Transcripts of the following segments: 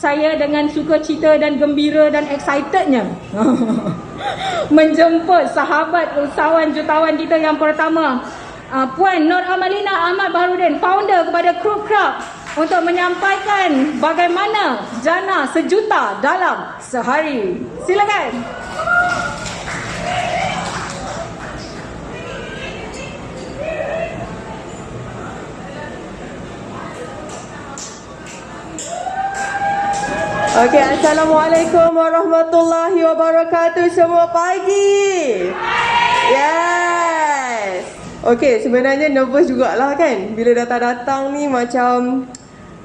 saya dengan sukacita dan gembira dan excitednya menjemput sahabat usahawan jutawan kita yang pertama, Puan Nur Amalina Ahmad Baharudin, founder kepada Crook Club, untuk menyampaikan bagaimana jana sejuta dalam sehari. Silakan. Okey, Assalamualaikum warahmatullahi wabarakatuh semua pagi. Yes. Okey, sebenarnya nervous jugalah kan. Bila datang-datang ni macam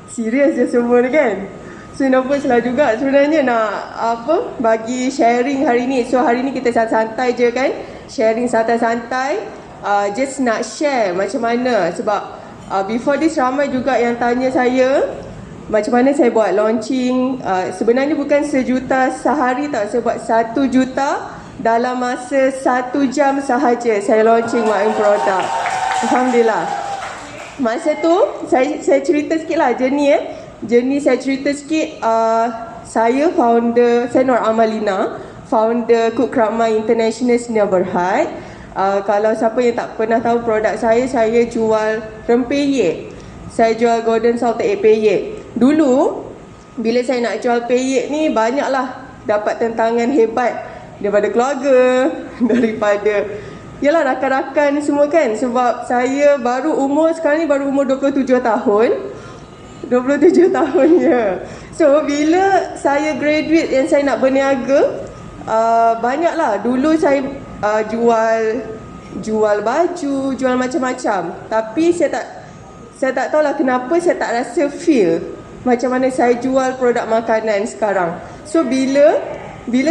serius je semua ni kan. So nervous lah juga sebenarnya nak bagi sharing hari ni. So hari ni kita santai-santai je kan. Sharing santai-santai. Just nak share macam mana. Sebab before this ramai juga yang tanya saya macam mana saya buat launching. Sebenarnya bukan sejuta sehari tau. Saya buat 1 juta dalam masa 1 jam sahaja saya launching my own product. Alhamdulillah. Masa tu saya cerita sikit lah journey saya cerita sikit. Saya founder, saya Nur Amalina, founder Cook Ramai International Sdn Bhd. Kalau siapa yang tak pernah tahu produk saya jual rempeyek. Saya jual golden salted egg peyek. Dulu bila saya nak jual peyek ni, banyaklah dapat tentangan hebat daripada keluarga, daripada yalah rakan-rakan semua kan. Sebab saya sekarang ni baru umur 27 tahun. 27 tahun je. So bila saya graduate yang saya nak berniaga, banyaklah. Dulu saya jual baju, jual macam-macam. Tapi saya tak tahulah kenapa saya tak rasa feel macam mana saya jual produk makanan sekarang. So bila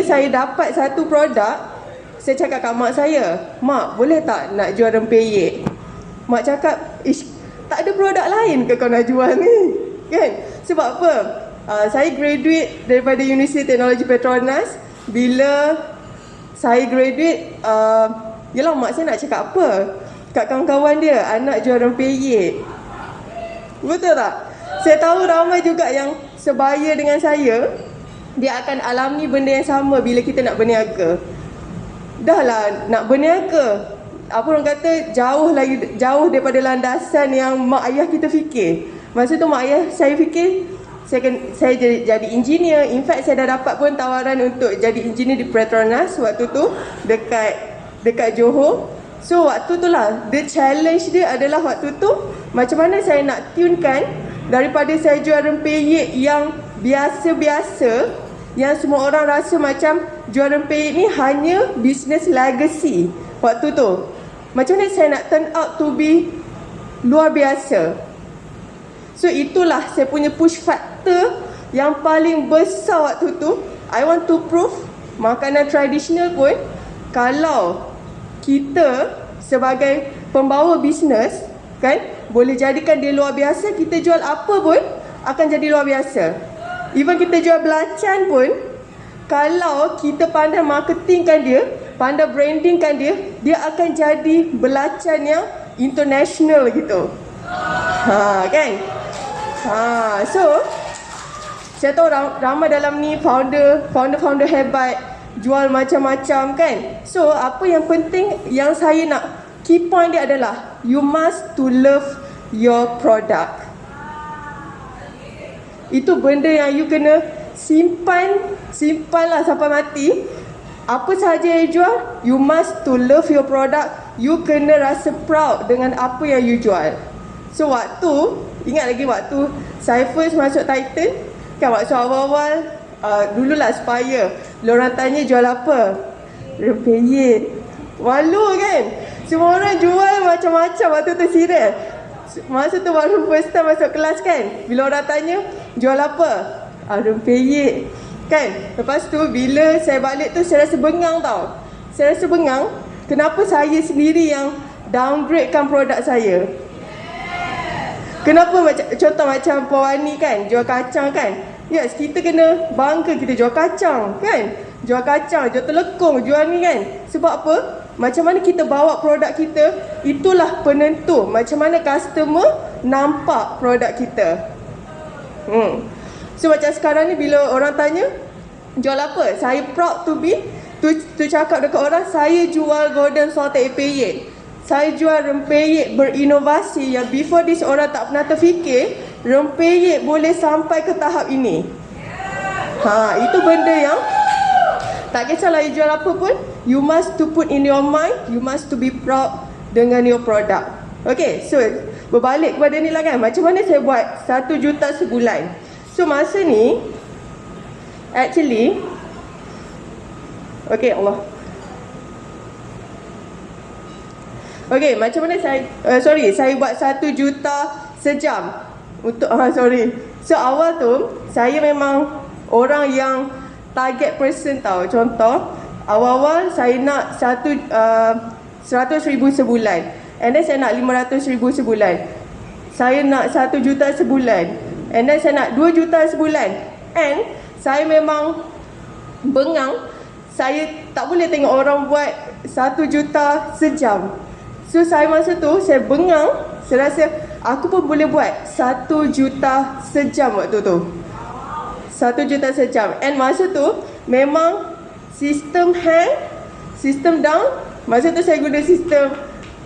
saya dapat satu produk, saya cakap kat mak saya, "Mak, boleh tak nak jual rempeyek?" Mak cakap, "Tak ada produk lain ke kau nak jual ni?" Kan? Sebab apa? Saya graduate daripada Universiti Teknologi Petronas. Bila saya graduate, yelah mak saya nak cakap apa kat kawan-kawan dia, anak jual rempeyek. Betul tak? Saya tahu ramai juga yang sebaya dengan saya, dia akan alami benda yang sama bila kita nak berniaga. Dah lah nak berniaga, apa orang kata, jauh daripada landasan yang mak ayah kita fikir. Masa tu mak ayah saya fikir saya jadi engineer. In fact saya dah dapat pun tawaran untuk jadi engineer di Petronas waktu tu, dekat Johor. So waktu tu lah, the challenge dia adalah waktu tu macam mana saya nak tunekan daripada saya jual rempeyek yang biasa-biasa, yang semua orang rasa macam jual rempeyek ni hanya business legacy waktu tu. Macam mana saya nak turn out to be luar biasa. So itulah saya punya push factor yang paling besar waktu tu. I want to prove makanan tradisional pun, kalau kita sebagai pembawa bisnes kan, boleh jadikan dia luar biasa, kita jual apa pun akan jadi luar biasa. Even kita jual belacan pun, kalau kita pandai marketingkan dia, pandai brandingkan dia, dia akan jadi belacan yang international gitu. Kan? So saya tahu ramai dalam ni founder hebat, jual macam-macam kan. So apa yang penting, yang saya nak key point dia adalah you must to love your product. Itu benda yang you kena simpanlah sampai mati. Apa sahaja yang you jual, you must to love your product. You kena rasa proud dengan apa yang you jual. So ingat lagi waktu saya first masuk Titan kan, waktu awal-awal dululah Aspire, orang tanya jual apa, rempeyek. Malu kan, semua orang jual macam-macam waktu tu, serius. Masa tu baru first time masuk kelas kan, bila orang tanya jual apa, rempeyek kan. Lepas tu bila saya balik tu, saya rasa bengang tau. Saya rasa bengang, kenapa saya sendiri yang downgradekan produk saya. Kenapa contoh macam Puan Wani kan, jual kacang kan. Yes, kita kena bangga kita jual kacang kan. Jual kacang, jual telekong, jual ni kan. Sebab apa? Macam mana kita bawa produk kita, itulah penentu macam mana customer nampak produk kita. So macam sekarang ni bila orang tanya, jual apa? Saya proud to cakap dekat orang, saya jual golden salted rempeyek. Saya jual rempeyek berinovasi yang before this orang tak pernah terfikir rempeyek boleh sampai ke tahap ini. Itu benda yang tak kisahlah you jual apa pun, you must to put in your mind, you must to be proud dengan your product. Okay, so berbalik kepada ni lah kan, macam mana saya buat 1 juta sebulan. So masa ni actually, okay Allah, okay, macam mana saya saya buat 1 juta sejam untuk So awal tu saya memang orang yang target person tau. Contoh, awal-awal saya nak 100,000 sebulan, and then saya nak 500,000 sebulan. Saya nak 1 juta sebulan, and then saya nak 2 juta sebulan. And saya memang bengang, saya tak boleh tengok orang buat 1 juta sejam. So saya masa tu saya bengang, saya rasa aku pun boleh buat 1 juta sejam waktu tu. 1 juta sejam. And masa tu memang sistem hang, sistem down. Masa tu saya guna sistem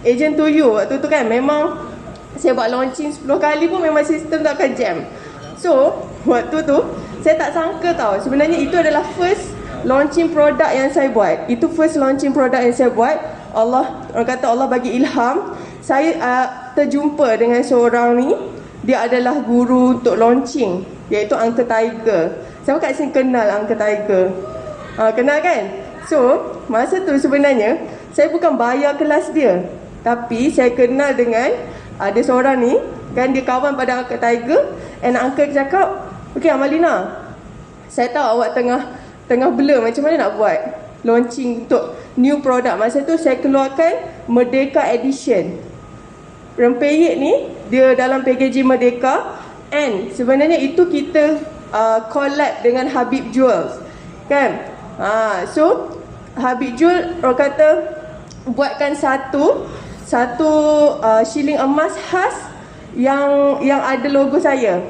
agent to you waktu tu kan. Memang saya buat launching 10 kali pun memang sistem tak akan jam. So waktu tu saya tak sangka tau, sebenarnya itu adalah first launching product yang saya buat. Itu first launching product yang saya buat. Allah, orang kata Allah bagi ilham. Saya terjumpa dengan seorang ni, dia adalah guru untuk launching, iaitu Uncle Tiger. Siapa kat sini kenal Uncle Tiger? Kenal kan? So masa tu sebenarnya saya bukan bayar kelas dia, tapi saya kenal dengan ada seorang ni kan, dia kawan pada Uncle Tiger. And Uncle cakap, okay Amalina, saya tahu awak tengah blur macam mana nak buat launching untuk new product. Masa tu saya keluarkan Merdeka Edition. Rempeyek ni dia dalam packaging Merdeka, and sebenarnya itu kita collab dengan Habib Jewels kan. So Habib Jewel orang kata buatkan satu shilling emas khas yang ada logo saya.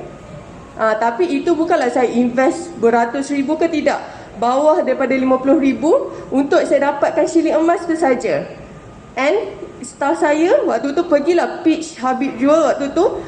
Tapi itu bukanlah saya invest beratus ribu ke, tidak. Bawah daripada 50,000 untuk saya dapatkan shilling emas tu saja. And staff saya waktu tu pergilah pitch Habib Jewel waktu tu.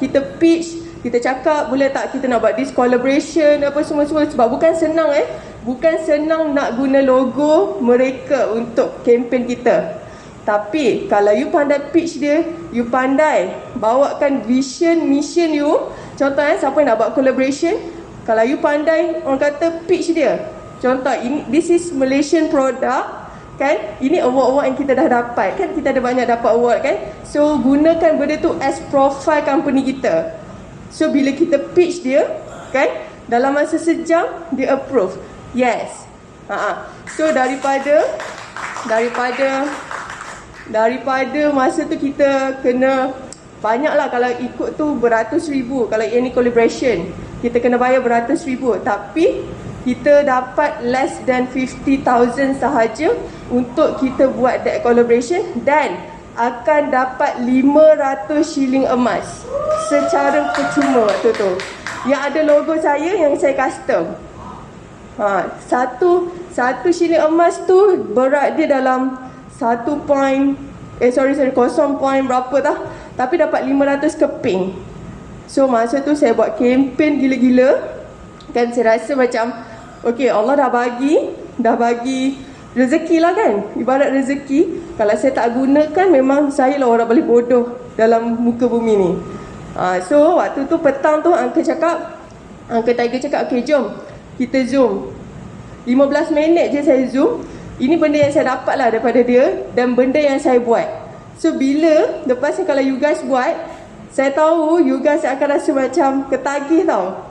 Kita pitch, kita cakap boleh tak kita nak buat this collaboration apa semua-semua. Sebab bukan senang bukan senang nak guna logo mereka untuk kempen kita. Tapi kalau you pandai pitch dia, you pandai bawakan vision, mission you. Contoh siapa yang nak buat collaboration, kalau you pandai orang kata pitch dia. Contoh ini, this is Malaysian product kan, ini award-award yang kita dah dapat kan, kita ada banyak dapat award kan. So gunakan benda tu as profile company kita. So bila kita pitch dia kan, dalam masa sejam dia approve. Yes. So daripada masa tu kita kena banyak lah. Kalau ikut tu beratus ribu. Kalau ini collaboration kita kena bayar beratus ribu. Tapi kita dapat less than 50,000 sahaja untuk kita buat that collaboration, dan akan dapat 500 shilling emas secara percuma waktu tu. Yang ada logo saya yang saya custom. Satu shilling emas tu berat dia dalam 0 point berapa tah. Tapi dapat 500 keping. So masa tu saya buat kempen gila-gila. Kan saya rasa macam okay, Allah dah bagi rezeki lah kan. Ibarat rezeki, kalau saya tak gunakan memang saya lah orang paling bodoh dalam muka bumi ni. So waktu tu petang tu Uncle Tiger cakap okay jom kita zoom. 15 minit je saya zoom. Ini benda yang saya dapat lah daripada dia, dan benda yang saya buat. So bila lepas ni kalau you guys buat, saya tahu you guys akan rasa macam ketagih tau.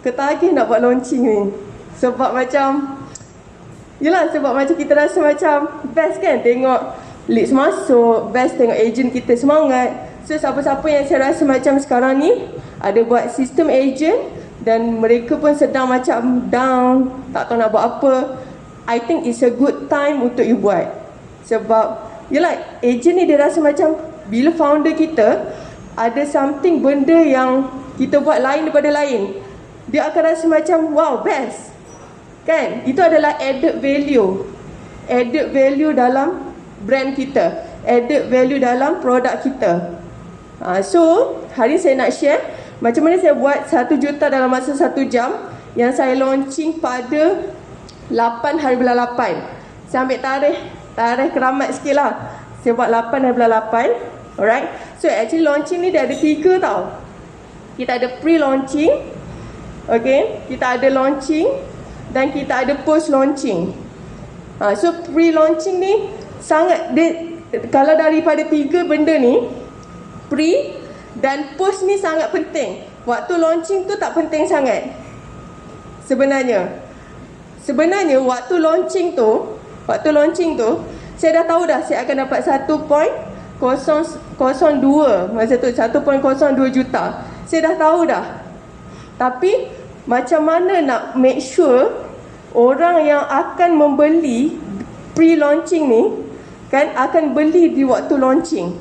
Ketagih nak buat launching ni. Sebab macam kita rasa macam best kan tengok leads masuk, best tengok agent kita semangat. So siapa-siapa yang saya rasa macam sekarang ni ada buat sistem agent dan mereka pun sedang macam down, tak tahu nak buat apa, I think it's a good time untuk you buat. Sebab agent ni dia rasa macam bila founder kita ada something, benda yang kita buat lain daripada lain. dia akan rasa macam wow, best. Kan? Itu adalah added value. Added value dalam brand kita, added value dalam produk kita. So, hari ni saya nak share macam mana saya buat 1 juta dalam masa 1 jam yang saya launching pada 8 hari bulan 8. Saya ambil tarikh keramat sikit lah. Saya buat 8 hari bulan 8. Alright. So actually launching ni dia ada 3 tau. Kita ada pre-launching, okay, kita ada launching dan kita ada post-launching. So pre-launching ni sangat kalau daripada 3 benda ni, pre dan post ni sangat penting. Waktu launching tu tak penting sangat sebenarnya. Sebenarnya waktu launching tu saya dah tahu dah saya akan dapat 1.002 masa tu 1.02 juta. Saya dah tahu dah. Tapi macam mana nak make sure orang yang akan membeli pre-launching ni kan akan beli di waktu launching.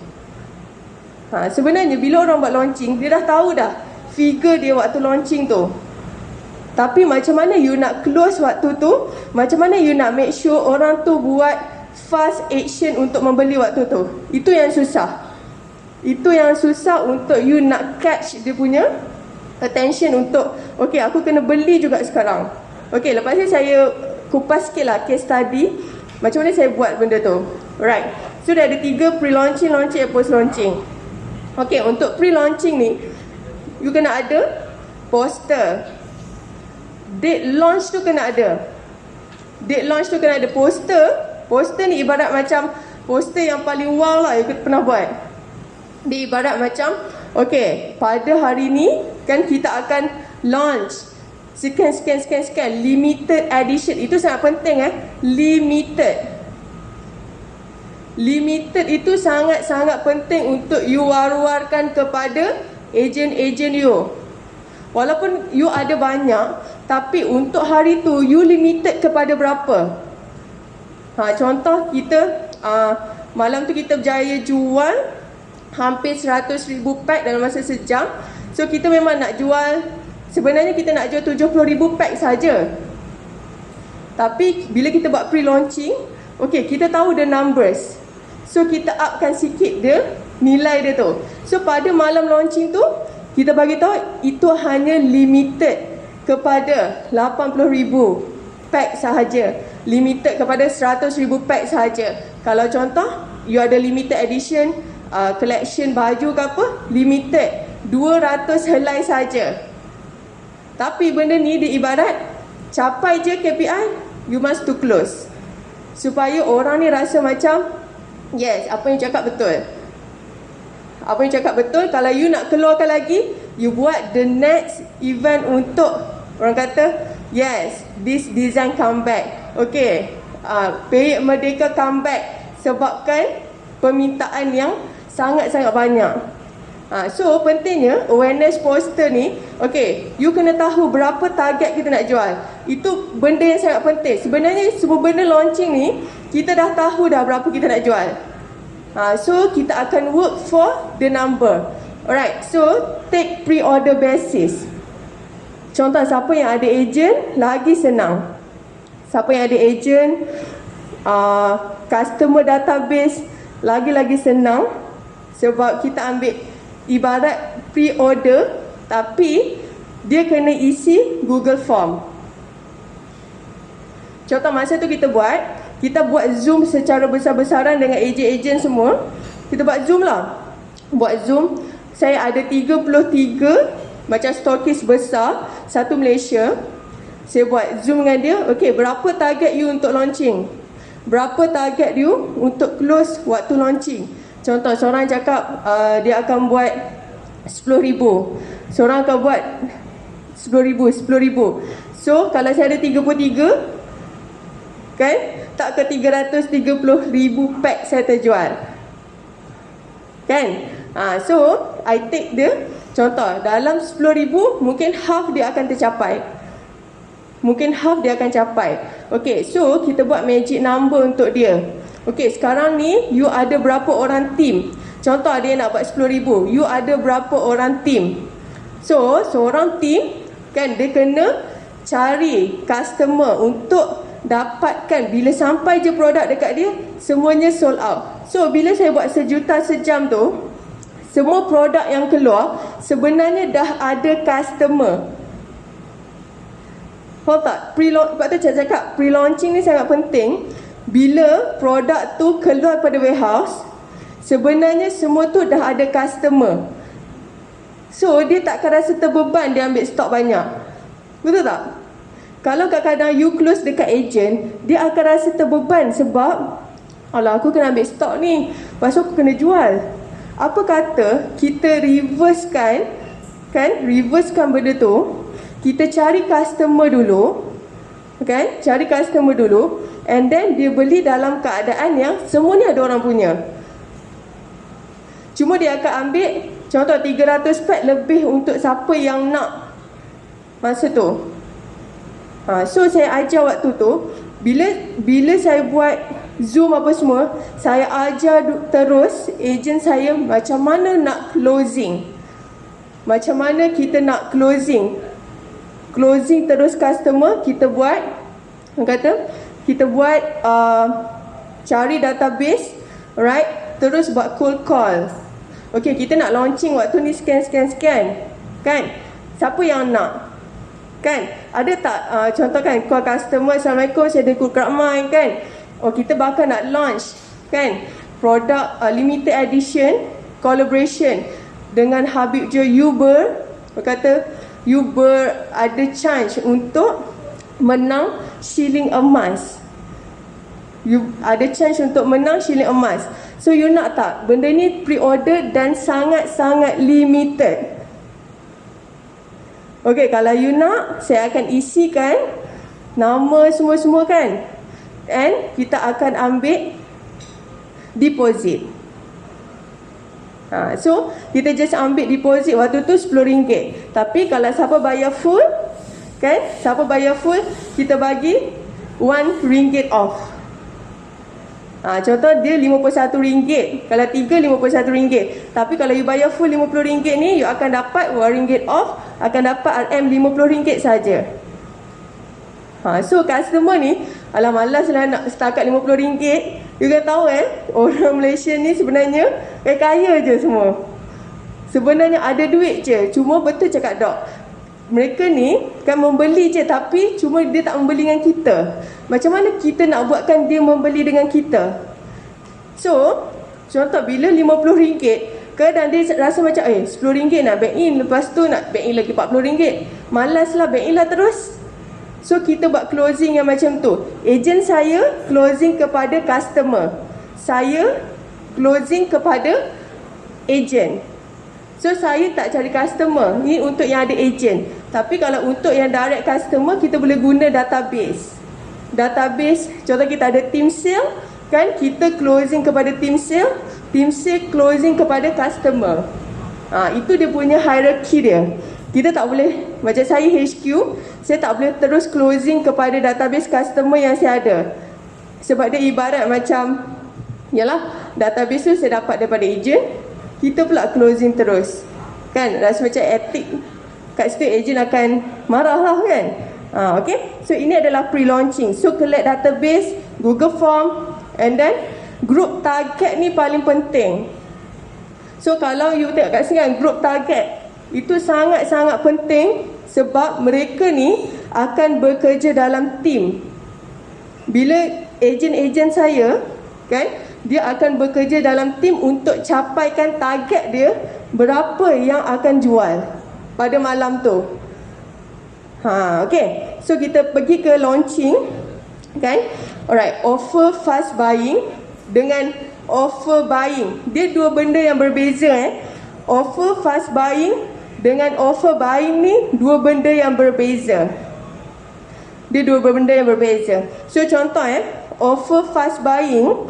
Sebenarnya bila orang buat launching, dia dah tahu dah figure dia waktu launching tu. Tapi macam mana you nak close waktu tu, macam mana you nak make sure orang tu buat fast action untuk membeli waktu tu. Itu yang susah. Itu yang susah untuk you nak catch dia punya attention untuk, okay, aku kena beli juga sekarang. Okay, lepas ni saya kupas sikit lah case study macam mana saya buat benda tu. Alright. So dah ada 3 pre-launching, launching dan post-launching. Okay, untuk pre-launching ni you kena ada poster. Date launch tu kena ada. Date launch tu kena ada poster. Poster ni ibarat macam poster yang paling wow lah yang kita pernah buat. Dia ibarat macam, okay, pada hari ni kan kita akan launch sekian limited edition. Itu sangat penting Limited itu sangat-sangat penting untuk you war-warkan kepada ejen-ejen you. Walaupun you ada banyak, tapi untuk hari tu you limited kepada berapa? Contoh kita malam tu kita berjaya jual hampir 100,000 pack dalam masa sejam. So kita memang nak jual, sebenarnya kita nak jual 70,000 pack saja. Tapi bila kita buat pre-launching, okay, kita tahu the numbers. So kita upkan sikit dia nilai dia tu. So pada malam launching tu kita bagi tahu itu hanya limited kepada 80,000 pack sahaja. Limited kepada 100,000 pack sahaja. Kalau contoh you ada limited edition collection baju ke apa, limited 200 helai saja. Tapi benda ni dia ibarat capai je KPI, you must to close. Supaya orang ni rasa macam yes, apa yang cakap betul. Apa yang cakap betul. Kalau you nak keluarkan lagi, you buat the next event untuk orang kata yes, this design come back. Okay, Period Merdeka come back sebabkan permintaan yang sangat-sangat banyak. So pentingnya awareness poster ni, okay, you kena tahu berapa target kita nak jual. Itu benda yang sangat penting. Sebenarnya semua benda launching ni kita dah tahu dah berapa kita nak jual. So kita akan work for the number. Alright, so take pre-order basis. Contoh siapa yang ada ejen lagi senang. Siapa yang ada ejen, customer database lagi-lagi senang. Sebab kita ambil ibarat pre-order, tapi dia kena isi Google Form. Contoh masa tu kita buat Zoom secara besar-besaran dengan ejen-ejen semua. Kita buat Zoom lah. Buat Zoom. Saya ada 33 macam stokis besar, satu Malaysia. Saya buat Zoom dengan dia. Okay, berapa target you untuk launching? Berapa target you untuk close waktu launching? Contoh, seorang cakap dia akan buat 10,000. Seorang akan buat 10,000. So, kalau saya ada 33, kan? Tak ke 330,000 pack saya terjual. Kan? So, I take dia. Contoh, dalam 10,000, mungkin half dia akan tercapai. Okay, so kita buat magic number untuk dia. Okay, sekarang ni you ada berapa orang team? Contoh dia nak buat 10,000, you ada berapa orang team? So, seorang team Kan dia kena cari customer untuk dapatkan bila sampai je produk dekat dia semuanya sold out. So bila saya buat sejuta sejam tu, semua produk yang keluar sebenarnya dah ada customer. Faham tak? Sebab tu saya cakap pre-launching ni sangat penting. Bila produk tu keluar pada warehouse, sebenarnya semua tu dah ada customer. So dia takkan rasa terbeban dia ambil stok banyak. Betul tak? Kalau kadang-kadang you close dekat agent, dia akan rasa terbeban sebab alah aku kena ambil stok ni, lepas tu aku kena jual. Apa kata kita reversekan benda tu. Kita cari customer dulu, kan? Cari customer dulu, and then dia beli dalam keadaan yang semua ni ada orang punya. Cuma dia akan ambil contoh 300 pack lebih untuk siapa yang nak masa tu. So saya ajar waktu tu, bila saya buat Zoom apa semua, saya ajar terus ejen saya macam mana nak closing. Macam mana kita nak closing terus customer. Kita buat cari database, right? Terus buat cold call. Okay, kita nak launching waktu ni scan kan? Siapa yang nak? Kan? Ada tak contoh kan, call customer, Assalamualaikum, saya ada Cool Crowd Mine kan? Oh, kita bakal nak launch kan produk limited edition collaboration dengan Habib Jo. You ada chance untuk menang shilling emas. You ada chance untuk menang shilling emas. So you nak tak? Benda ni pre-order dan sangat-sangat limited. Okay, kalau you nak, saya akan isikan nama semua-semua kan. And kita akan ambil deposit. So kita just ambil deposit waktu tu RM10. Tapi kalau siapa bayar full, kan? Siapa bayar full, kita bagi RM1 off. Contoh dia RM51. Kalau 3, RM51. Tapi kalau you bayar full RM50 ni, you akan dapat RM1 off, akan dapat RM50 saja. So customer ni, alah malas lah nak setakat RM50. You kan tahu orang Malaysia ni sebenarnya kaya je semua. Sebenarnya ada duit je. Cuma betul cakap Dok, mereka ni kan membeli je, tapi cuma dia tak membeli dengan kita. Macam mana kita nak buatkan dia membeli dengan kita? So contoh bila RM50, kadang dia rasa macam RM10 nak bank in, lepas tu nak bank in lagi RM40. Malas lah, bank in lah terus. So kita buat closing yang macam tu. Ejen saya closing kepada customer, saya closing kepada ejen. So saya tak cari customer. Ni untuk yang ada ejen. Tapi kalau untuk yang direct customer, kita boleh guna database. Contoh kita ada team sale, kan? Kita closing kepada team sale closing kepada customer. Itu dia punya hierarchy dia. Kita tak boleh, macam saya HQ, saya tak boleh terus closing kepada database customer yang saya ada. Sebab dia ibarat macam, yalah, database tu saya dapat daripada ejen, kita pula closing terus. Kan, rasa macam etik. Kat situ ejen akan marah lah kan. Okay, so ini adalah pre-launching. So collect database, Google Form, and then group target ni paling penting. So kalau you tengok kat sini kan, group target itu sangat-sangat penting sebab mereka ni akan bekerja dalam tim. Bila ejen-ejen saya, kan, dia akan bekerja dalam tim untuk capaikan target dia berapa yang akan jual pada malam tu. Okay. So kita pergi ke launching, kan? Alright, offer fast buying dengan offer buying, dia dua benda yang berbeza. Offer fast buying dengan offer buying ni dua benda yang berbeza. Dia dua benda yang berbeza. So contoh offer fast buying,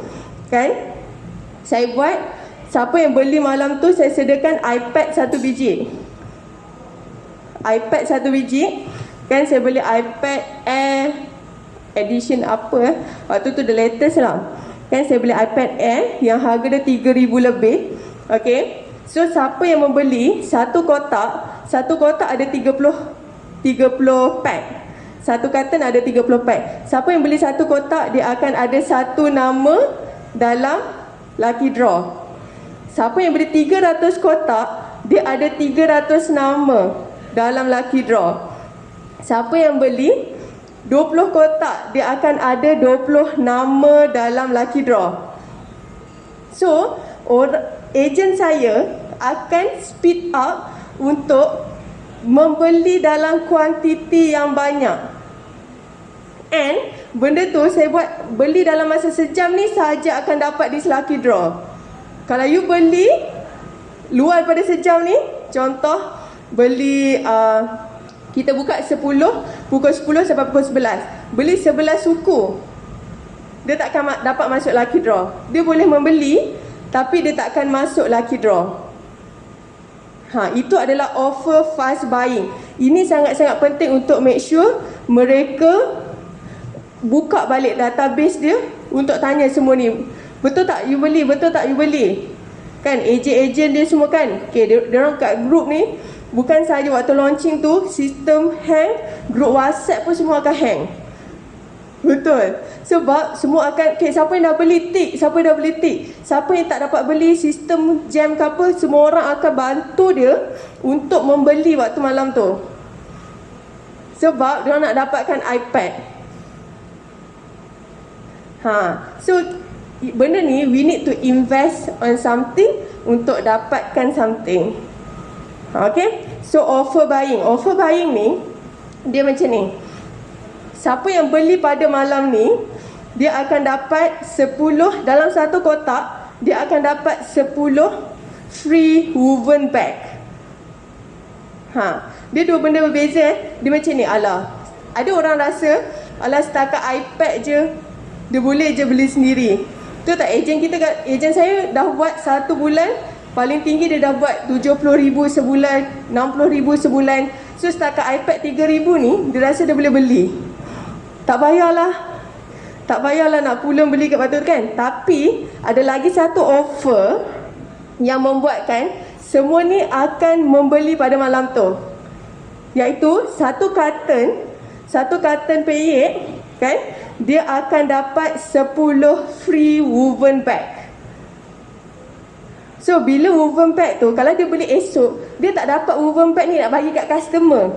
kan, saya buat, siapa yang beli malam tu saya sediakan iPad 1 biji. iPad 1 biji, kan, saya beli iPad Air edition apa waktu tu the latest lah. Kan saya beli iPad Air yang harga dia 3,000 lebih. Okay. So siapa yang membeli satu kotak ada 30 30 pack. Satu carton ada 30 pack. Siapa yang beli satu kotak, dia akan ada satu nama dalam lucky draw. Siapa yang beli 300 kotak, dia ada 300 nama dalam lucky draw. Siapa yang beli 20 kotak, dia akan ada 20 nama dalam lucky draw. So, ejen saya akan speed up untuk membeli dalam kuantiti yang banyak. And benda tu saya buat beli dalam masa sejam ni sahaja akan dapat this lucky draw. Kalau you beli luar pada sejam ni, contoh beli kita buka 10, pukul 10 sampai pukul 11. Beli 11 suku, dia tak akan dapat masuk lucky draw. Dia boleh membeli, tapi dia tak akan masuk lucky draw. Itu adalah offer fast buying. Ini sangat-sangat penting untuk make sure mereka buka balik database dia untuk tanya semua ni. Betul tak you beli? Betul tak you beli? Kan ejen-ejen dia semua kan. Okay, dia orang kat group ni, bukan sahaja waktu launching tu sistem hang, group WhatsApp pun semua akan hang. Betul. Sebab semua akan, okay, siapa yang dah beli tik, siapa yang dah beli tik, siapa yang tak dapat beli sistem jam ke apa, semua orang akan bantu dia untuk membeli waktu malam tu. Sebab dia nak dapatkan iPad. So benda ni we need to invest on something untuk dapatkan something. Okay. So offer buying ni dia macam ni. Siapa yang beli pada malam ni, dia akan dapat 10 dalam satu kotak, dia akan dapat 10 free woven bag. Dia dua benda berbeza. Dia macam ni. Ada orang rasa setakat iPad je dia boleh je beli sendiri. Tu tak, ejen saya dah buat 1 bulan, paling tinggi dia dah buat 70,000 sebulan, 60,000 sebulan. So setakat iPad 3,000 ni, dia rasa dia boleh beli. Tak payahlah nak pulang beli kat batu kan. Tapi ada lagi satu offer yang membuatkan semua ni akan membeli pada malam tu, iaitu satu karton peyek kan, dia akan dapat 10 free woven bag. So bila woven bag tu, kalau dia beli esok, dia tak dapat woven bag ni nak bagi kat customer.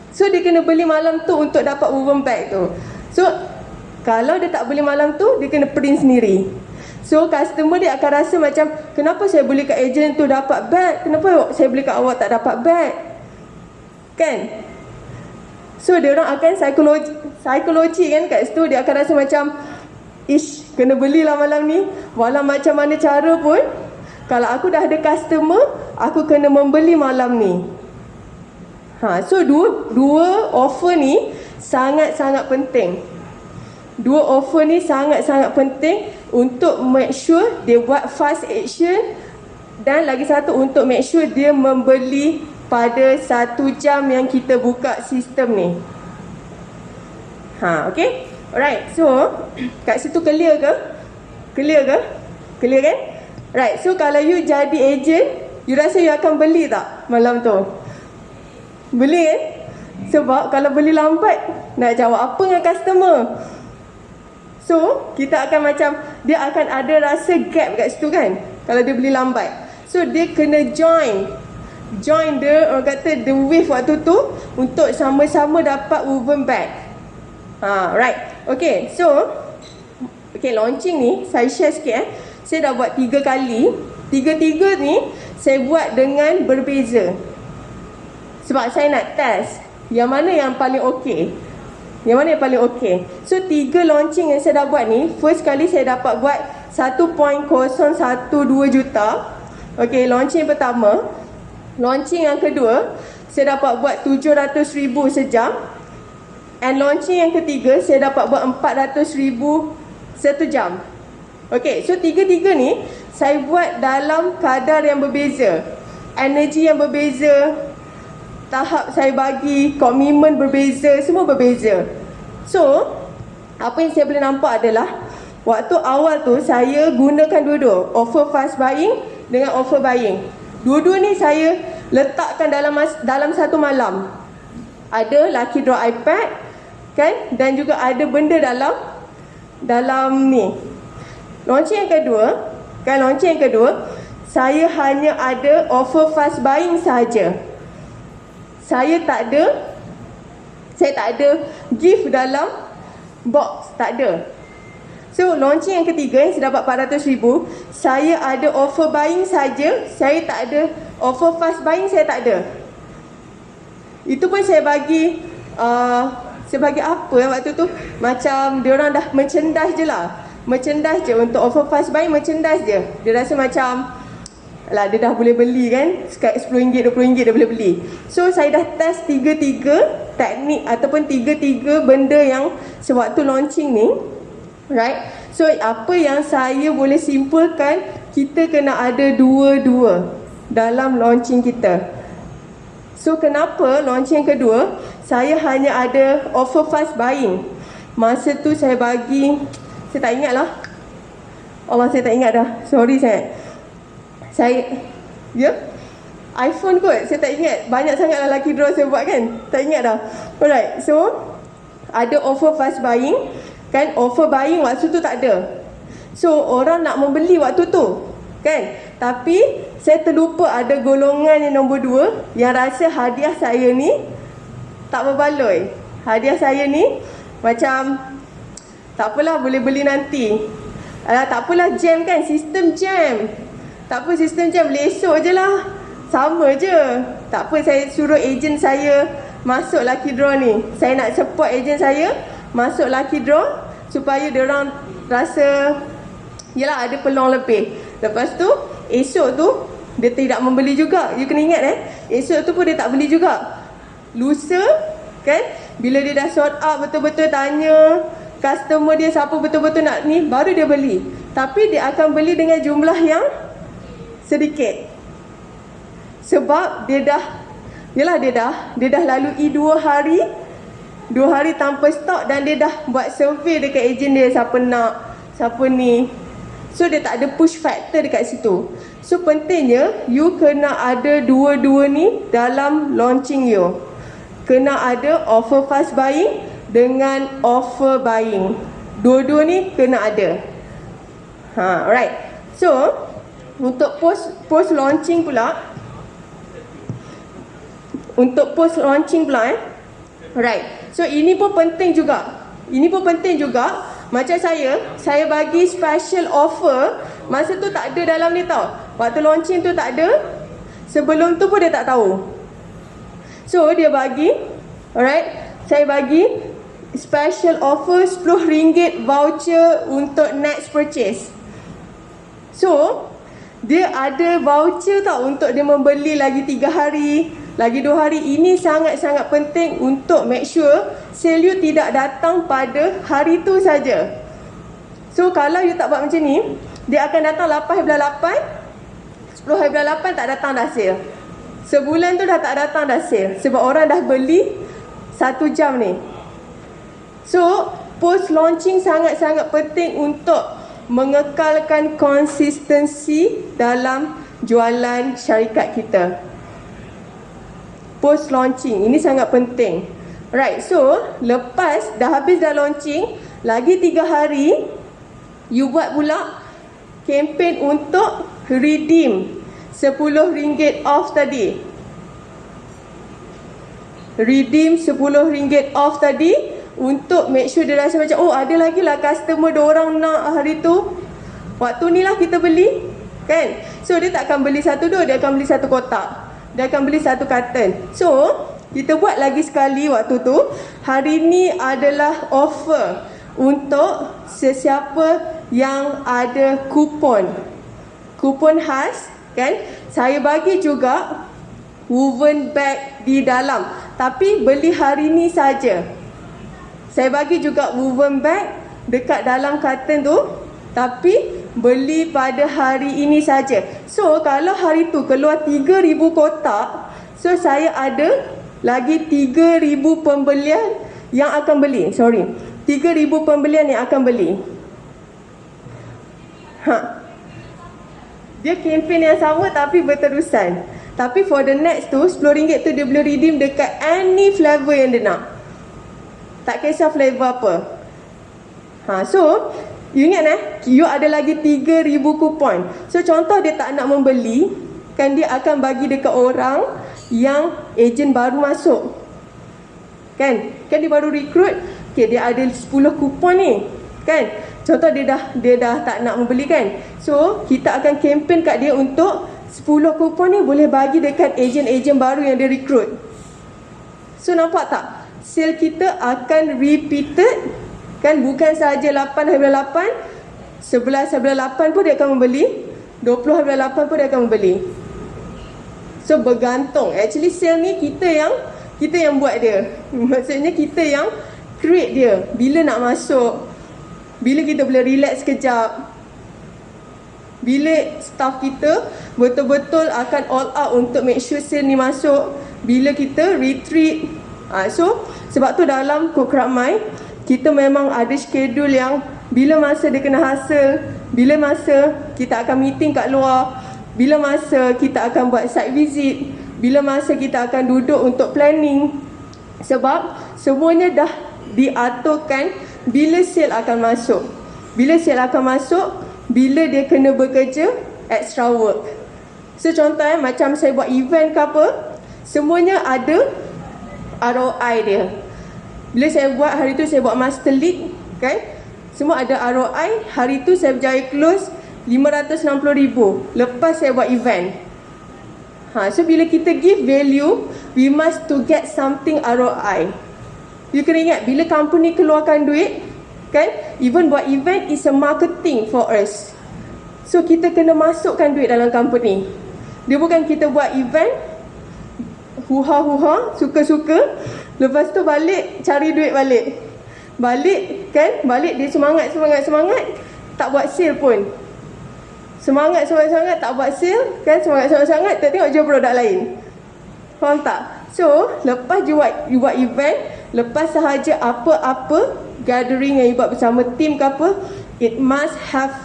So dia kena beli malam tu untuk dapat woven bag tu. So kalau dia tak beli malam tu, dia kena print sendiri. So customer dia akan rasa macam, kenapa saya beli kat ejen tu dapat bag, kenapa saya beli kat awak tak dapat bag? Kan? So dia orang akan psikologi kan kat situ. Dia akan rasa macam, kena belilah malam ni. Walau macam mana cara pun, kalau aku dah ada customer, aku kena membeli malam ni. So dua offer ni sangat-sangat penting. Dua offer ni sangat-sangat penting untuk make sure dia buat fast action, dan lagi satu untuk make sure dia membeli pada 1 jam yang kita buka sistem ni. Okay. Alright, so kat situ clear ke? Clear kan? Right, so kalau you jadi ejen, you rasa you akan beli tak malam tu? Beli kan? Sebab kalau beli lambat, nak jawab apa dengan customer? So kita akan macam, dia akan ada rasa gap kat situ kan, kalau dia beli lambat. So dia kena join the, orang kata, the wave waktu tu untuk sama-sama dapat woven bag. Right. Okay, so launching ni saya share sikit. Saya dah buat 3 kali. Tiga-tiga ni saya buat dengan berbeza. Sebab saya nak test yang mana yang paling okey. So 3 launching yang saya dah buat ni, first kali saya dapat buat 1.012 juta. Okay, launching pertama. Launching yang kedua, saya dapat buat 700,000 sejam. And launching yang ketiga, saya dapat buat 400,000 1 jam. Okay, so tiga-tiga ni saya buat dalam kadar yang berbeza, energi yang berbeza, tahap saya bagi, komitmen berbeza, semua berbeza. So apa yang saya boleh nampak adalah, waktu awal tu saya gunakan dua-dua, offer fast buying dengan offer buying. Dua-dua ni saya letakkan dalam satu malam. Ada lucky draw iPad, kan? Dan juga ada benda dalam ni. Launching yang kedua, saya hanya ada offer fast buying saja. Saya tak ada gift dalam box, tak ada. So launching yang ketiga yang saya dapat 400,000, saya ada offer buying saja, saya tak ada offer fast buying, saya tak ada. Itu pun saya bagi apa waktu tu, macam diorang dah merchandise je lah. Merchandise je untuk offer fast buying, merchandise je. Dia rasa macam lah, dia dah boleh beli kan, sekat RM10, RM20 dia boleh beli. So saya dah test tiga-tiga teknik ataupun tiga-tiga benda yang sewaktu launching ni, right? So apa yang saya boleh simpulkan, kita kena ada dua-dua dalam launching kita. So kenapa launching yang kedua saya hanya ada offer fast buying? Masa tu saya tak ingat lah. Allah, saya tak ingat dah. Sorry iPhone kot, saya tak ingat. Banyak sangatlah lucky draw saya buat kan. Tak ingat dah. Alright, so ada offer fast buying, kan? Offer buying waktu tu tak ada. So orang nak membeli waktu tu, kan? Tapi saya terlupa ada golongan yang nombor 2 yang rasa hadiah saya ni tak berbaloi. Hadiah saya ni macam tak apalah, boleh beli nanti. Tak apalah, jam kan, sistem jam. Tak apa, sistem jam boleh esok je lah, sama je. Tak apa, saya suruh ejen saya masuk lucky draw ni. Saya nak support ejen saya masuk lucky draw supaya diorang rasa yelah ada peluang lebih. Lepas tu esok tu dia tidak membeli juga. You kena ingat esok tu pun dia tak beli juga. Lusa kan, bila dia dah sort out betul-betul, tanya customer dia siapa betul-betul nak ni, baru dia beli. Tapi dia akan beli dengan jumlah yang sedikit. Sebab dia dah lalui 2 hari tanpa stok, dan dia dah buat survey dekat ejen dia, siapa nak, siapa ni. So dia tak ada push factor dekat situ. So pentingnya you kena ada dua-dua ni dalam launching you. Kena ada offer fast buying dengan offer buying. Dua-dua ni kena ada. Alright. So untuk post launching pula. Right. So ini pun penting juga. Macam saya bagi special offer. Masa tu tak ada dalam ni tau. Waktu launching tu tak ada. Sebelum tu pun dia tak tahu. So dia bagi, alright, saya bagi special offer RM10 voucher untuk next purchase. So dia ada voucher tau untuk dia membeli lagi 3 hari, lagi 2 hari. Ini sangat-sangat penting untuk make sure sale you tidak datang pada hari tu saja. So kalau you tak buat macam ni, dia akan datang 8/8, 10/8 tak datang dah sale. Sebulan tu dah tak datang dah sale, sebab orang dah beli 1 jam ni. So post launching sangat-sangat penting untuk mengekalkan konsistensi dalam jualan syarikat kita. Post launching ini sangat penting. Right, so lepas dah habis dah launching, lagi 3 hari you buat pula kempen untuk redeem RM10 off tadi. Redeem RM10 off tadi untuk make sure dia rasa macam, oh ada lagi lah customer, 2 orang nak hari tu, waktu ni lah kita beli, kan? So dia tak akan beli 1 dua, dia akan beli 1 kotak, dia akan beli 1 carton. So kita buat lagi sekali waktu tu. Hari ni adalah offer untuk sesiapa yang ada kupon khas, kan? Saya bagi juga woven bag di dalam, tapi beli hari ni saja. Saya bagi juga woven bag dekat dalam karton tu, tapi beli pada hari ini saja. So kalau hari tu keluar 3,000 kotak, so saya ada lagi 3,000 pembelian yang akan beli. 3,000 pembelian yang akan beli. Dia kempen yang sama tapi berterusan. Tapi for the next tu, RM10 tu dia boleh redeem dekat any flavor yang dia nak. Tak kisah flavor apa. So, you ingat you ada lagi 3,000 kupon. So, contoh dia tak nak membeli, kan dia akan bagi dekat orang yang ejen baru masuk. Kan dia baru recruit, okay, dia ada 10 kupon ni. Kan? Contoh dia dah tak nak membeli kan. So, kita akan campaign kat dia untuk 10 kupon ni boleh bagi dekat ejen-ejen baru yang dia recruit. So, nampak tak? Sale kita akan repeated. Kan, bukan sahaja 8/8, 11/8 pun dia akan membeli, 20/8 pun dia akan membeli. So, bergantung. Actually, sale ni kita yang buat dia. Maksudnya kita yang create dia. Bila nak masuk, bila kita boleh relax sekejap, bila staff kita betul-betul akan all out untuk make sure sale ni masuk, bila kita retreat. So, sebab tu dalam Cook Ramai, kita memang ada schedule yang bila masa dia kena hasil, bila masa kita akan meeting kat luar, bila masa kita akan buat site visit, bila masa kita akan duduk untuk planning. Sebab semuanya dah diaturkan bila sale akan masuk. Bila sale akan masuk, bila dia kena bekerja extra work. So contoh macam saya buat event ke apa, semuanya ada ROI dia. Bila saya buat hari tu, saya buat Master League, kan, semua ada ROI. Hari tu saya berjaya close RM560,000 lepas saya buat event. So bila kita give value, we must to get something ROI. You kena ingat, bila company keluarkan duit, kan, even buat event is a marketing for us. So kita kena masukkan duit dalam company. Dia bukan kita buat event huha-huha, suka-suka, lepas tu balik cari duit balik. Balik dia semangat, tak buat sale pun. Semangat tak buat sale, kan, semangat tak tengok jual produk lain. Faham tak? So, lepas you buat event, lepas sahaja apa-apa gathering yang you buat bersama team ke apa, it must have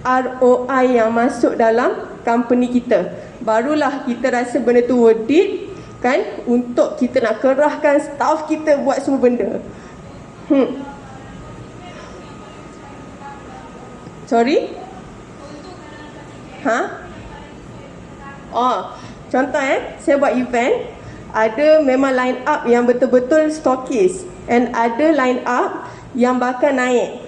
ROI yang masuk dalam company kita. Barulah kita rasa benda tu worth it, kan, untuk kita nak kerahkan staff kita buat semua benda. Sorry? Contoh saya buat event, ada memang line up yang betul-betul stokis, and ada line up yang bakal naik.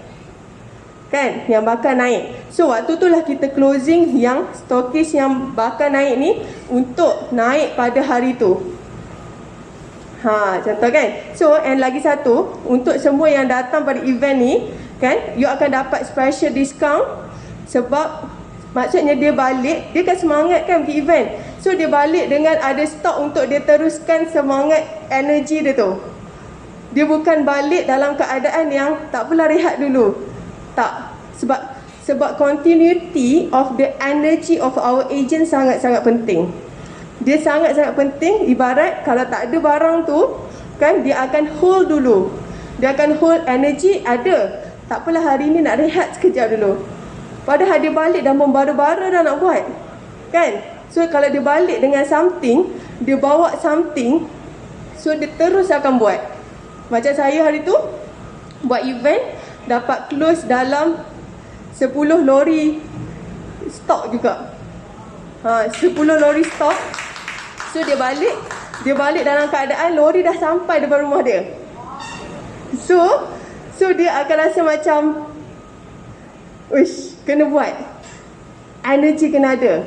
Kan, yang bakal naik. So waktu tu lah kita closing yang stokis yang bakal naik ni untuk naik pada hari tu. Contoh kan. So, and lagi satu, untuk semua yang datang pada event ni, kan, you akan dapat special discount. Sebab maksudnya dia balik, dia kan semangat kan pergi event. So dia balik dengan ada stok untuk dia teruskan semangat energi dia tu. Dia bukan balik dalam keadaan yang tak pula rehat dulu. Tak. Sebab continuity of the energy of our agent sangat-sangat penting. Dia sangat-sangat penting. Ibarat kalau tak ada barang tu, kan, dia akan hold dulu. Dia akan hold energy ada. Tak apalah hari ni nak rehat sekejap dulu. Padahal dia balik dah membara-bara dah nak buat. Kan? So kalau dia balik dengan something, dia bawa something, so dia terus akan buat. Macam saya hari tu buat event, dapat close dalam 10 lori stok juga. 10 lori stok. So dia balik dalam keadaan lori dah sampai depan rumah dia. So dia akan rasa macam, uish, kena buat. Energy kena ada.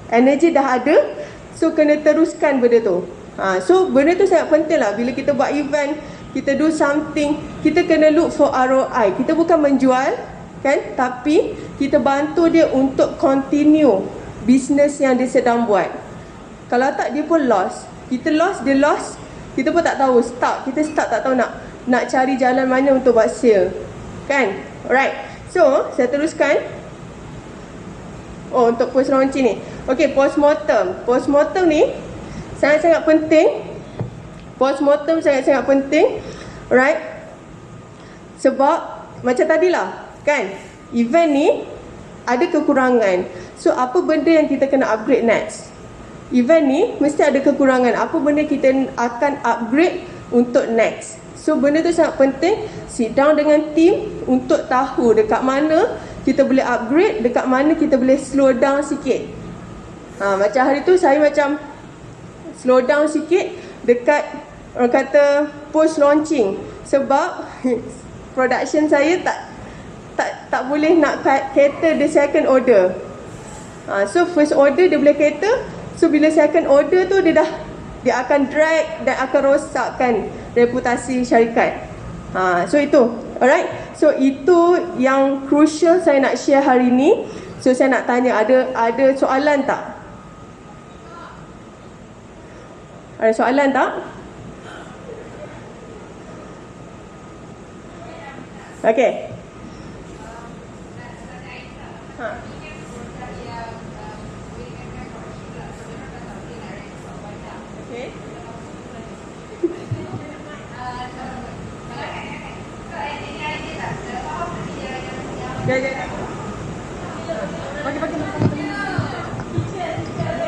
Energy dah ada, so kena teruskan benda tu. So benda tu sangat penting lah. Bila kita buat event, kita do something, kita kena look for ROI. Kita bukan menjual, kan, tapi kita bantu dia untuk continue business yang dia sedang buat. Kalau tak, dia pun loss. Kita loss, dia loss, kita pun tak tahu. Kita start tak tahu nak cari jalan mana untuk buat sale, kan. Alright, so saya teruskan. Untuk post launching ni, okay, postmortem ni sangat-sangat penting. Postmortem sangat-sangat penting. Alright. Sebab macam tadilah, kan, event ni ada kekurangan. So apa benda yang kita kena upgrade next? event ni mesti ada kekurangan. Apa benda kita akan upgrade untuk next. So benda tu sangat penting. Sit down dengan team untuk tahu dekat mana kita boleh upgrade, dekat mana kita boleh slow down sikit. Macam hari tu saya macam slow down sikit dekat orang kata post launching, sebab production saya tak boleh nak cater the second order. So first order dia boleh cater. So bila second order tu dia akan drag dan akan rosakkan reputasi syarikat. So itu, alright. So itu yang crucial saya nak share hari ni. So saya nak tanya, ada soalan tak? Ada soalan tak? Okay. Okay.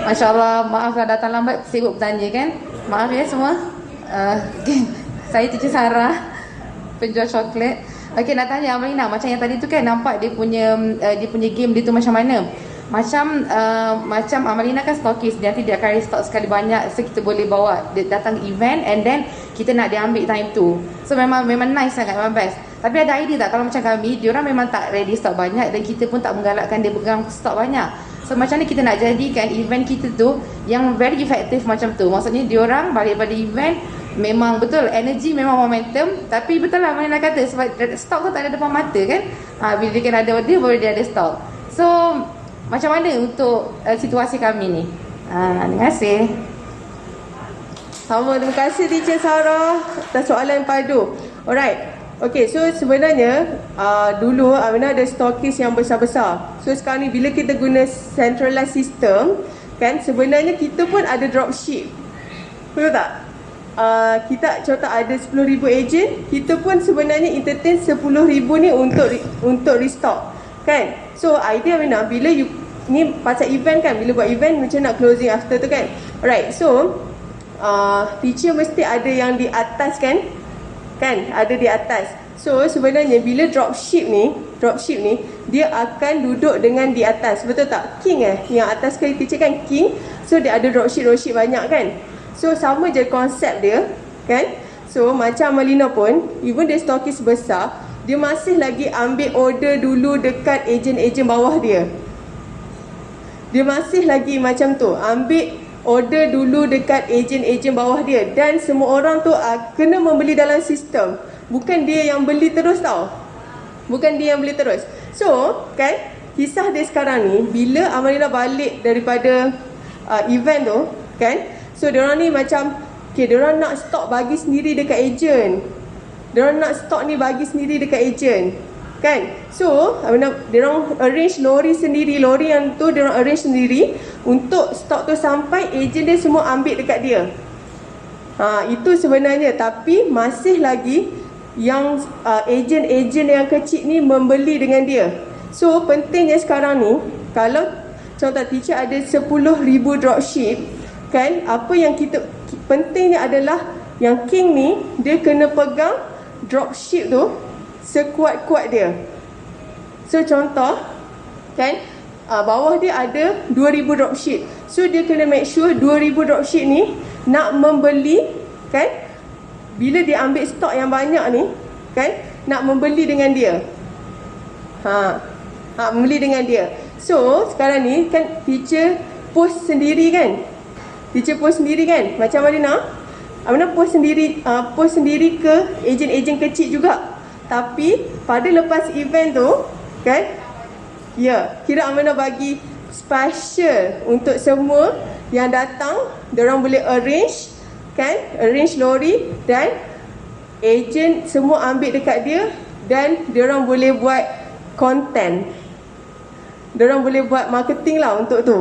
Masya Allah, maaf kalau datang lambat, sibuk bertanya kan. Maaf ya semua. Saya Teacher Sarah, penjual coklat. Okey, nak tanya Amalina, macam yang tadi tu kan nampak dia punya game dia tu macam mana? Macam Amalina kan stokis, nanti dia akan restock sekali banyak, so kita boleh bawa dia datang event and then kita nak dia ambil time tu. So memang nice sangat, memang best. Tapi ada idea tak kalau macam kami, diorang memang tak ready stok banyak dan kita pun tak menggalakkan dia pegang stok banyak. So macam ni kita nak jadikan event kita tu yang very effective macam tu. Maksudnya diorang balik pada event, memang betul energy, memang momentum. Tapi betul lah Amalina kata, sebab stok tu tak ada depan mata kan. Bila dia kan ada order, baru dia ada stok. So macam mana untuk situasi kami ni? Terima kasih. Sama, terima kasih Teacher Sarah atas soalan yang padu. Alright. Okay, so sebenarnya dulu Aminah ada stokis yang besar-besar. So sekarang ni bila kita guna centralized system kan, sebenarnya kita pun ada dropship. Betul tak? Kita contoh ada 10,000 agent, kita pun sebenarnya entertain 10,000 ni untuk restock kan. So idea Aminah, bila ni pasal event kan, bila buat event macam nak closing after tu kan. Alright, so teacher mesti ada yang di atas kan, ada di atas. So sebenarnya bila dropship ni dia akan duduk dengan di atas, betul tak? King yang atas sekali teacher kan king. So dia ada dropship banyak kan. So sama je konsep dia kan. So macam Amalina pun, even dia stokis besar, dia masih lagi ambil order dulu dekat ejen-ejen bawah dia. Dia masih lagi macam tu, ambil order dulu dekat ejen-ejen bawah dia. Dan semua orang tu kena membeli dalam sistem. Bukan dia yang beli terus tau. Bukan dia yang beli terus. So kan, kisah dia sekarang ni, bila Amalina balik daripada event tu kan, so diorang ni macam diorang nak stok bagi sendiri dekat ejen. Diorang nak stok ni bagi sendiri dekat ejen kan. So diorang arrange lori sendiri. Lori yang tu diorang arrange sendiri untuk stok tu sampai ejen dia semua ambil dekat dia. Itu sebenarnya. Tapi masih lagi yang ejen-ejen yang kecil ni membeli dengan dia. So pentingnya sekarang ni, kalau contoh teacher ada 10,000 dropship kan, apa yang kita pentingnya adalah yang king ni dia kena pegang dropship tu sekuat-kuat dia. So contoh kan, bawah dia ada 2,000 dropship. So dia kena make sure 2,000 dropship ni nak membeli kan. Bila dia ambil stok yang banyak ni kan, nak membeli dengan dia. Membeli dengan dia. So sekarang ni kan teacher post sendiri kan. Teacher post sendiri kan. Macam Amalina post sendiri ke ejen-ejen kecil juga. Tapi pada lepas event tu kan, kira Amalina bagi special untuk semua yang datang. Diorang boleh arrange lori dan ejen semua ambil dekat dia. Dan diorang boleh buat content, diorang boleh buat marketing lah untuk tu.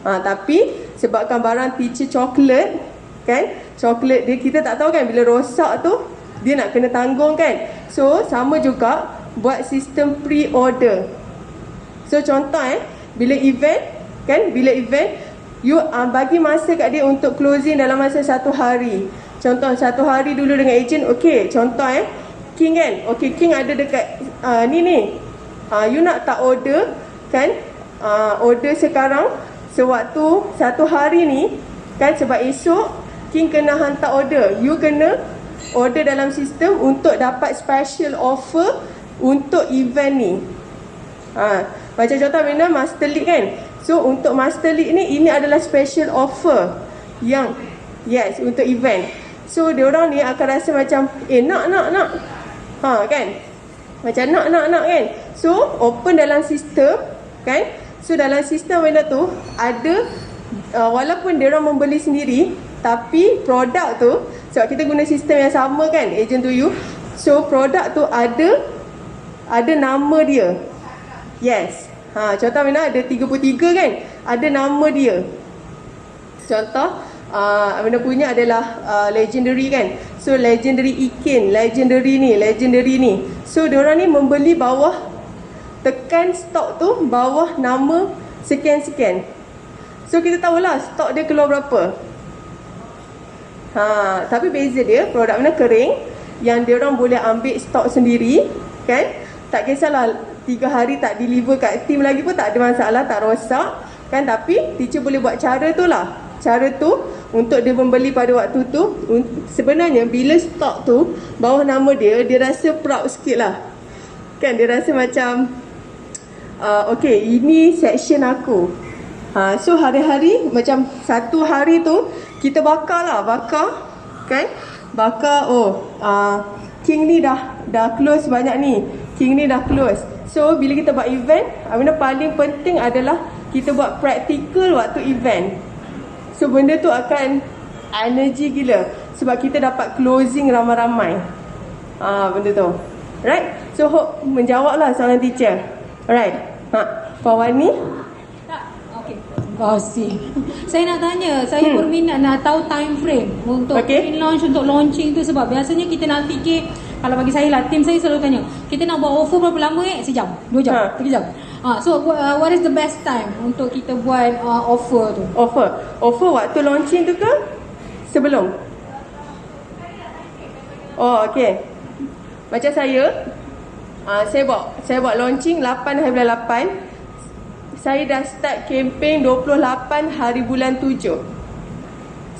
Tapi sebabkan barang teacher coklat kan, coklat dia kita tak tahu kan, bila rosak tu dia nak kena tanggung kan. So sama juga buat sistem pre-order. So contoh bila event kan, bila event You bagi masa kat dia untuk closing dalam masa 1 hari. Contoh 1 hari dulu dengan ejen. Okay, contoh King kan. Okay, King ada dekat ni. You nak tak order kan? Order sekarang sewaktu 1 hari ni kan, sebab esok King kena hantar order. You kena order dalam sistem untuk dapat special offer untuk event ni. Macam contoh mana Master League kan. So untuk Master League ni, ini adalah special offer yang yes untuk event. So diorang ni akan rasa macam nak kan, macam nak kan. So open dalam sistem kan. So dalam sistem mana tu ada walaupun diorang membeli sendiri, tapi produk tu, sebab kita guna sistem yang sama kan, agent to you. So produk tu ada nama dia. Yes. Contoh mana ada 33 kan, ada nama dia. Contoh Amina punya adalah legendary kan. So legendary Ikin, legendary ni. So diorang ni membeli bawah, tekan stok tu bawah nama sekian-sekian. So kita tahulah stok dia keluar berapa. Tapi beza dia, produk mana kering yang diorang boleh ambil stok sendiri kan. Tak kisahlah 3 hari tak deliver kat team lagi pun tak ada masalah, tak rosak kan. Tapi teacher boleh buat cara tu lah. Cara tu untuk dia membeli pada waktu tu. Sebenarnya bila stok tu bawah nama dia, dia rasa proud sikit lah kan. Dia rasa macam okay, ini section aku. So hari-hari macam 1 hari tu kita bakar kan. Bakar King ni dah close banyak ni, King ni dah close. So bila kita buat event, benda paling penting adalah kita buat practical waktu event. So benda tu akan energy gila, sebab kita dapat closing ramai-ramai. Benda tu. Right? So hope menjawablah soalan teacher. Alright. Puan Wani? Kasih. Saya nak tanya, saya berminat nak tahu time frame untuk pre-launch, untuk launching tu. Sebab biasanya kita nak fikir, kalau bagi saya lah, tim saya selalu tanya, kita nak buat offer berapa lama sejam, 2 jam, 3 jam. So what is the best time untuk kita buat offer tu? Offer waktu launching tu ke? Sebelum? Okay. Macam saya buat launching 8 hari bulan 8. Saya dah start campaign 28 hari bulan 7.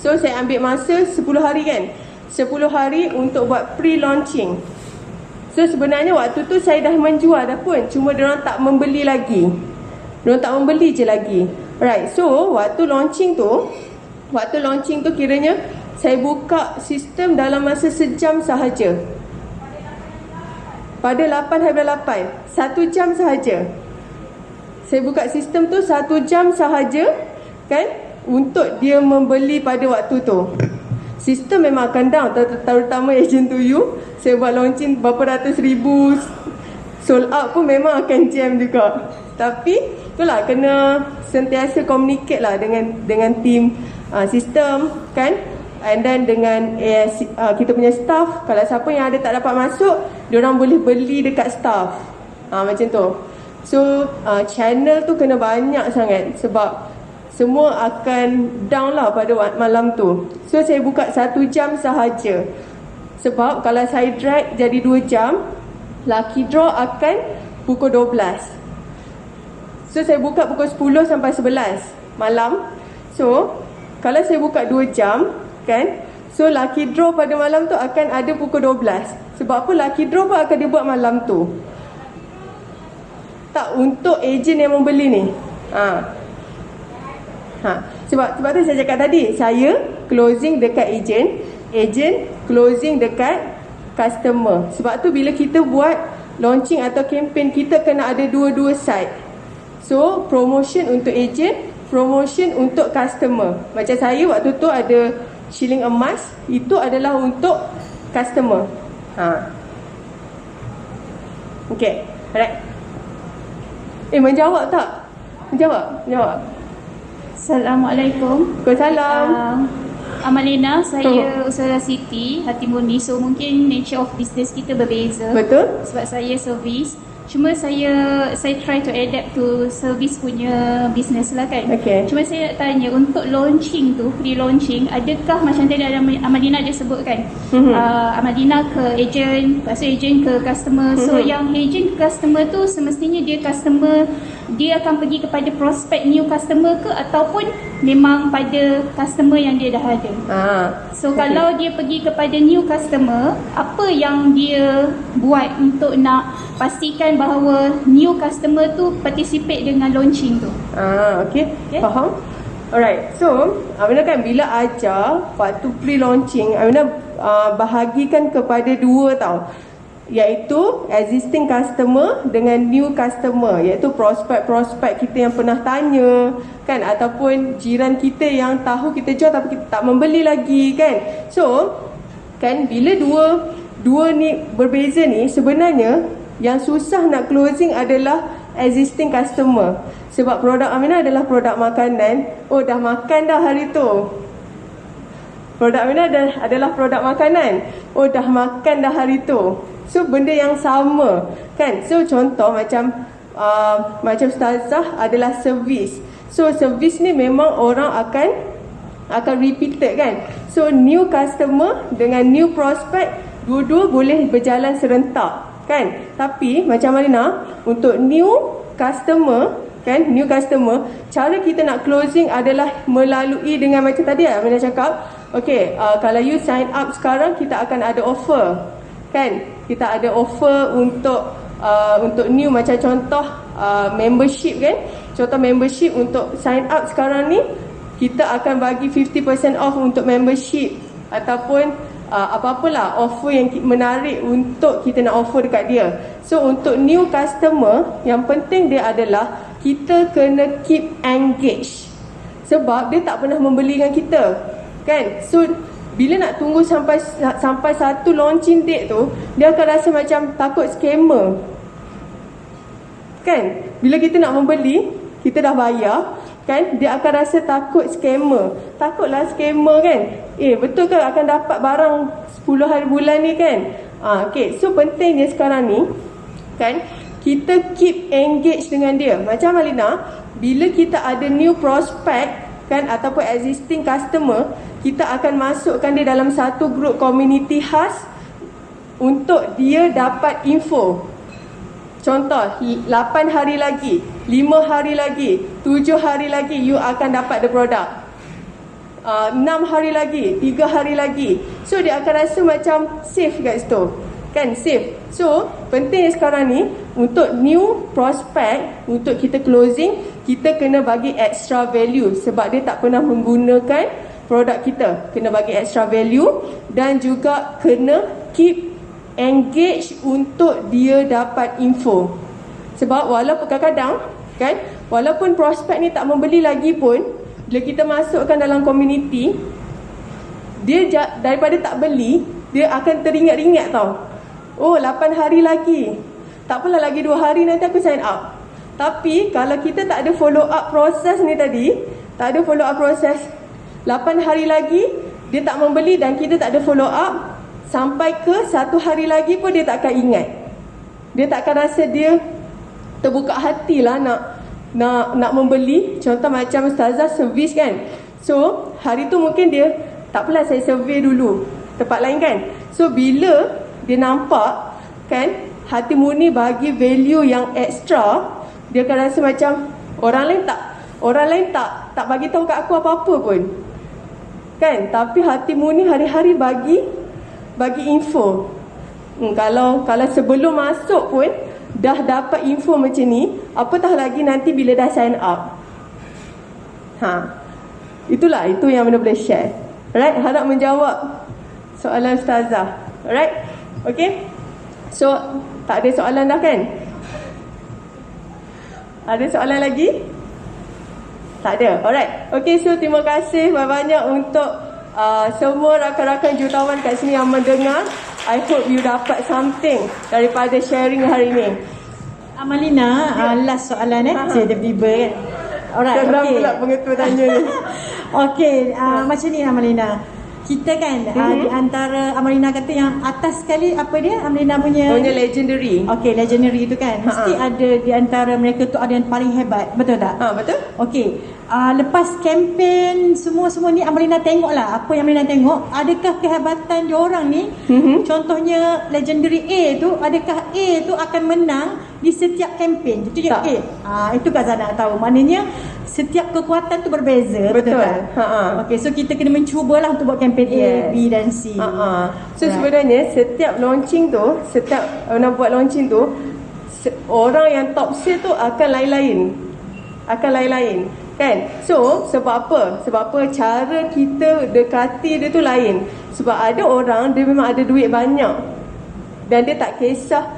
So saya ambil masa 10 hari kan. 10 hari untuk buat pre-launching. So sebenarnya waktu tu saya dah menjual dah pun, cuma diorang tak membeli lagi. Diorang tak membeli je lagi. Right. So waktu launching tu kiranya saya buka sistem dalam masa sejam sahaja. Pada 8 hari bulan 8, 1 jam sahaja. Saya buka sistem tu 1 jam sahaja kan, untuk dia membeli pada waktu tu. Sistem memang akan down, terutama agent to you. Saya buat launching berapa ratus ribu, sold out pun memang akan jam juga. Tapi itulah, kena sentiasa communicate lah dengan team sistem kan. And then dengan kita punya staff, kalau siapa yang ada tak dapat masuk, diorang boleh beli dekat staff. Macam tu. So channel tu kena banyak sangat, sebab semua akan down lah pada malam tu. So saya buka 1 jam sahaja. Sebab kalau saya drag jadi 2 jam, lucky draw akan pukul 12. So saya buka pukul 10 sampai 11 malam. So kalau saya buka 2 jam kan, so lucky draw pada malam tu akan ada pukul 12. Sebab apa? Lucky draw pun akan dibuat malam tu. Tak untuk ejen yang membeli ni. Sebab tu saya cakap tadi, saya closing dekat ejen closing dekat customer. Sebab tu bila kita buat launching atau campaign, kita kena ada dua-dua side. So promotion untuk ejen, promotion untuk customer. Macam saya waktu tu ada shilling emas, itu adalah untuk customer. Okay, alright. Menjawab tak? Menjawab. Assalamualaikum. Waalaikumsalam. Amalina, saya Ustazah Siti Hati Murni. So mungkin nature of business kita berbeza. Betul. Sebab saya servis. Cuma saya try to adapt to service punya business lah kan. Okay. Cuma saya nak tanya, untuk launching tu, pre-launching, adakah macam tadi ada Amalina dia sebut kan, Amalina ke agent, lepas tu agent ke customer. So yang agent ke customer tu semestinya dia customer, dia akan pergi kepada prospect new customer ke, ataupun memang pada customer yang dia dah ada? So kalau dia pergi kepada new customer, apa yang dia buat untuk nak pastikan bahawa new customer tu participate dengan launching tu? Okay. Faham? Alright, so Amina kan bila ajar waktu pre-launching, Amina bahagikan kepada dua tau, iaitu existing customer dengan new customer, iaitu prospek-prospek kita yang pernah tanya kan, ataupun jiran kita yang tahu kita jual tapi kita tak membeli lagi kan. So kan bila dua ni berbeza ni, sebenarnya yang susah nak closing adalah existing customer. Sebab produk Aminah adalah produk makanan. Oh, dah makan dah hari tu. Produk Aminah adalah produk makanan. Oh, dah makan dah hari tu. So benda yang sama kan. So contoh macam Ustazah adalah servis. So servis ni memang orang akan repeated kan. So new customer dengan new prospect, dua-dua boleh berjalan serentak kan. Tapi macam Marina, untuk new customer kan, new customer, cara kita nak closing adalah melalui dengan macam tadi Marina cakap, okay, kalau you sign up sekarang, kita akan ada offer kan. Kita ada offer untuk new, macam contoh membership kan. Contoh membership, untuk sign up sekarang ni kita akan bagi 50% off untuk membership, ataupun apa-apalah offer yang menarik untuk kita nak offer dekat dia. So untuk new customer, yang penting dia adalah kita kena keep engaged, sebab dia tak pernah membeli dengan kita kan. So bila nak tunggu sampai satu launching date tu, dia akan rasa macam takut scammer kan. Bila kita nak membeli, kita dah bayar kan, dia akan rasa takut scammer. Takutlah scammer kan. Betul ke akan dapat barang 10 hari bulan ni kan. Okay, so pentingnya sekarang ni kan, kita keep engage dengan dia. Macam Alina, bila kita ada new prospect kan, ataupun existing customer, kita akan masukkan dia dalam satu group community khas untuk dia dapat info. Contoh, 8 hari lagi, 5 hari lagi, 7 hari lagi you akan dapat the product. 6 hari lagi, 3 hari lagi. So dia akan rasa macam safe kat situ kan, safe. So penting sekarang ni, untuk new prospect, untuk kita closing, kita kena bagi extra value, sebab dia tak pernah menggunakan produk kita. Kena bagi extra value, dan juga kena keep engage untuk dia dapat info. Sebab walaupun kadang-kadang kan, walaupun prospek ni tak membeli lagi pun, bila kita masukkan dalam community, dia daripada tak beli, dia akan teringat-ingat tau. Oh, 8 hari lagi, tak apalah, lagi 2 hari nanti aku sign up. Tapi kalau kita tak ada follow up proses ni tadi, tak ada follow up proses, 8 hari lagi dia tak membeli dan kita tak ada follow up, sampai ke 1 hari lagi pun dia tak akan ingat. Dia tak akan rasa dia terbuka hatilah nak membeli. Contoh macam Ustazah servis kan. So hari tu mungkin dia, tak apalah saya survey dulu tempat lain kan. So bila dia nampak kan, hati murni bagi value yang extra, dia akan rasa macam orang lain tak bagi tahu kat aku apa-apa pun kan, tapi hati murni hari-hari bagi info. Kalau sebelum masuk pun dah dapat info macam ni, apatah lagi nanti bila dah sign up. Itulah, itu yang mana boleh share. Alright, harap menjawab soalan Ustazah. Alright, okay. So tak ada soalan dah kan? Ada soalan lagi? Tak ada. Alright. Okay, so terima kasih banyak-banyak untuk semua rakan-rakan jutawan kat sini yang mendengar. I hope you dapat something daripada sharing hari ini. Amalina, last soalan Saya ada biber kan. Alright, Senang okay. pula pengetua tanya ni. Okay, macam ni Amalina. kita kan di antara Amalina kata yang atas sekali apa dia Amalina punya legendary. okey legendary itu kan mesti ada di antara mereka tu ada yang paling hebat, betul tak? Betul. Okey, lepas kempen semua ni Amalina tengoklah apa yang Amalina tengok, adakah kehebatan diorang ni contohnya legendary A tu, adakah A tu akan menang di setiap kempen? Itu je A. Itu Kak Zana tahu, maknanya setiap kekuatan tu berbeza. Betul tak? Okey, so kita kena mencubalah untuk buat kempen A, B dan C. So sebenarnya setiap launching tu, setiap nak buat launching tu, orang yang top sale tu akan lain-lain. Kan? So sebab apa? Cara kita dekati dia tu lain. Sebab ada orang dia memang ada duit banyak dan dia tak kisah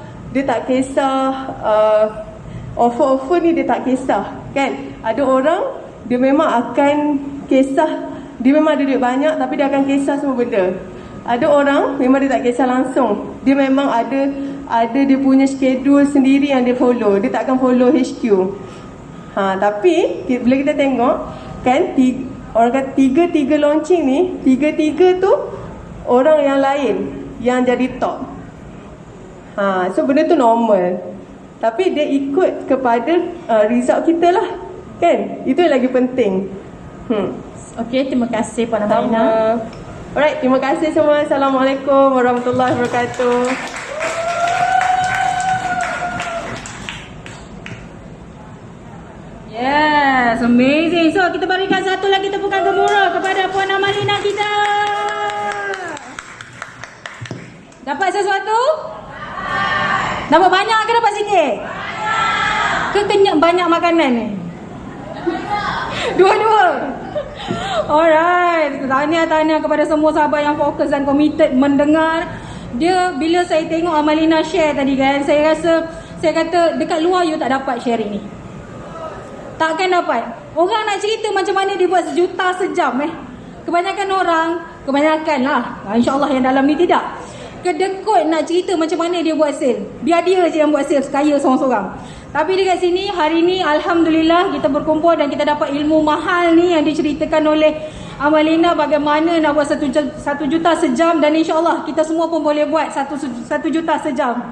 offer ni, dia tak kisah kan. Ada orang dia memang akan kisah, dia memang ada duit banyak tapi dia akan kisah semua benda. Ada orang memang dia tak kisah langsung, dia memang ada dia punya schedule sendiri yang dia follow, dia tak akan follow HQ. Tapi bila kita tengok kan, orang kata tiga launching ni, tiga tu orang yang lain yang jadi top. So benda tu normal, tapi dia ikut kepada result kita lah kan. Itu yang lagi penting. Okey, terima kasih Puan Amalina. Alright, terima kasih semua. Assalamualaikum warahmatullahi wabarakatuh. Yes, amazing. So kita berikan satu lagi tepukan gemuruh kepada Puan Amalina kita. Dapat sesuatu? Dapat banyak ke dapat sikit? Ke kenyang banyak makanan ni? Dua-dua. Alright, tahniah kepada semua sahabat yang fokus dan committed mendengar. Dia, bila saya tengok Amalina share tadi kan, saya kata dekat luar you tak dapat sharing ni. Takkan dapat. Orang nak cerita macam mana dia buat sejuta sejam Kebanyakan lah, InsyaAllah yang dalam ni tidak, kedekut nak cerita macam mana dia buat sale. Biar dia je yang buat sale, kaya seorang-seorang. Tapi dekat sini, hari ni Alhamdulillah kita berkumpul dan kita dapat ilmu mahal ni yang diceritakan oleh Amalina, bagaimana nak buat 1 juta sejam. Dan insyaAllah kita semua pun boleh buat 1 juta sejam.